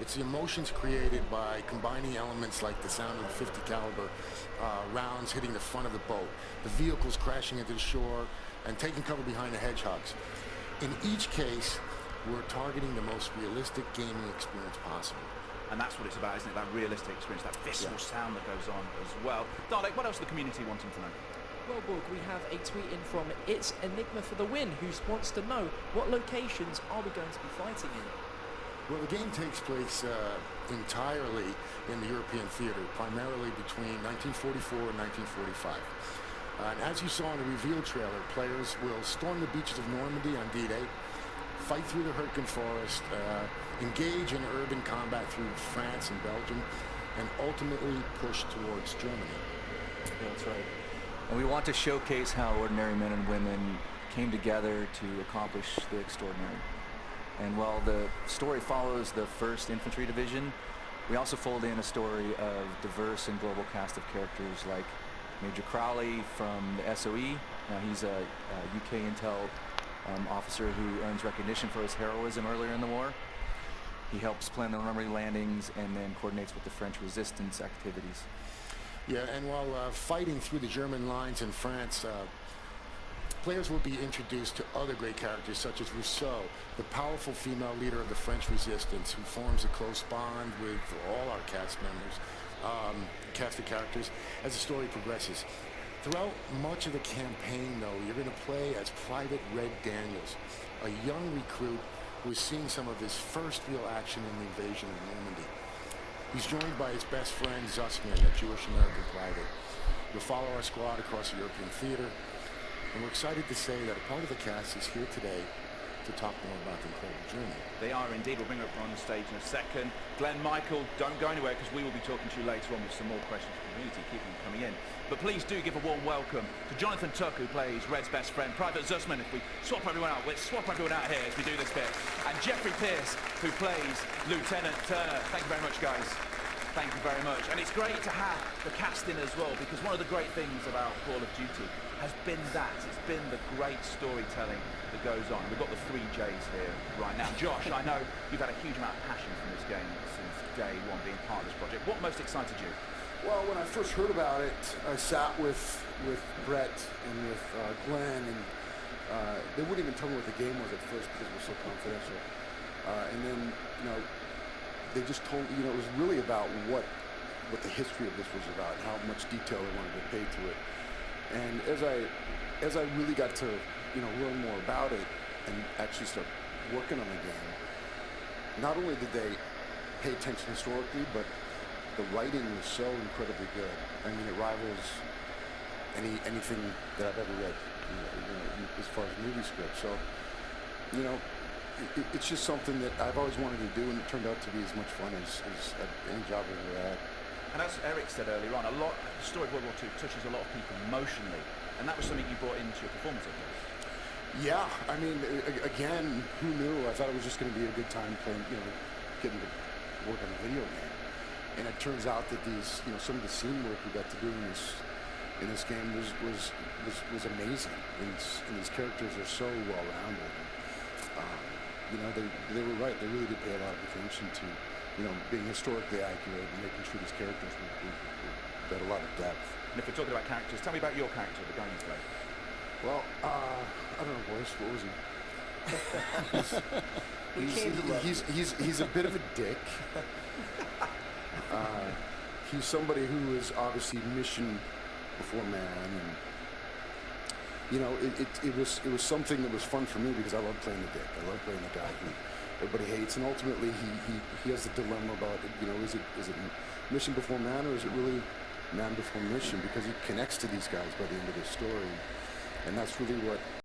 It's the emotions created by combining elements like the sound of the 50 caliber rounds hitting the front of the boat, the vehicles crashing into the shore, and taking cover behind the hedgehogs. In each case, we're targeting the most realistic gaming experience possible. And that's what it's about, isn't it? That realistic experience, that visceral sound that goes on as well. Dalek, what else is the community wanting to know? Well, Borg, we have a tweet in from It's Enigma for the Win, who wants to know what locations are we going to be fighting in? Well, the game takes place entirely in the European theater, primarily between 1944 and 1945. And as you saw in the reveal trailer, players will storm the beaches of Normandy on D-Day, fight through the Hurtgen Forest, engage in urban combat through France and Belgium, and ultimately push towards Germany. Yeah, that's right. And we want to showcase how ordinary men and women came together to accomplish the extraordinary. And while the story follows the 1st Infantry Division, we also fold in a story of diverse and global cast of characters like Major Crowley from the SOE. Now he's a UK intel officer who earns recognition for his heroism earlier in the war. He helps plan the Normandy landings and then coordinates with the French resistance activities. Yeah, and while fighting through the German lines in France, players will be introduced to other great characters such as Rousseau, the powerful female leader of the French resistance who forms a close bond with all our cast members, cast of characters, as the story progresses. Throughout much of the campaign, though, you're going to play as Private Red Daniels, a young recruit who is seeing some of his first real action in the invasion of Normandy. He's joined by his best friend, Zussman, a Jewish-American private. We'll follow our squad across the European theater, and we're excited to say that a part of the cast is here today to talk more about the incredible journey. They are indeed. We'll bring her up on the stage in a second. Glenn, Michael, don't go anywhere because we will be talking to you later on with some more questions from the community. Keep them coming in. But please do give a warm welcome to Jonathan Tuck, who plays Red's best friend, Private Zussman. If we swap everyone out, let's swap everyone out here as we do this bit. And Jeffrey Pierce, who plays Lieutenant Turner. Thank you very much, guys. Thank you very much. And it's great to have the cast in as well, because one of the great things about Call of Duty has been that. It's been the great storytelling that goes on. We've got the 3 Js here right now. Josh, I know you've had a huge amount of passion from this game since day one, being part of this project. What most excited you? Well, when I first heard about it, I sat with Brett and with Glenn, and they wouldn't even tell me what the game was at first because it was so confidential. And then, you know, they just told, you know, it was really about what the history of this was about, how much detail they wanted to pay to it. And as I really got to, you know, learn more about it and actually start working on the game, not only did they pay attention historically, but the writing was so incredibly good. I mean, it rivals anything that I've ever read, you know, as far as movie scripts. So, you know, it's just something that I've always wanted to do, and it turned out to be as much fun as any job I've ever had. And as Eric said earlier on, the story of World War II touches a lot of people emotionally, and that was something you brought into your performance of this. Yeah, I mean, again, who knew? I thought it was just going to be a good time playing, you know, getting to work on a video game. And it turns out that these, you know, some of the scene work we got to do in this game was amazing. And these characters are so well-rounded. You know, they were right. They really did pay a lot of attention to, you know, being historically accurate and making sure these characters had a lot of depth. And if we're talking about characters, tell me about your character, the guy you play. Well, I don't know, boys. What was he? He's a bit of a dick. He's somebody who is obviously mission before man, and you know, it was something that was fun for me because I love playing the dick. I love playing the guy who everybody hates, and ultimately he has the dilemma about, you know, is it mission before man, or is it really man before mission? Because he connects to these guys by the end of the story, and that's really what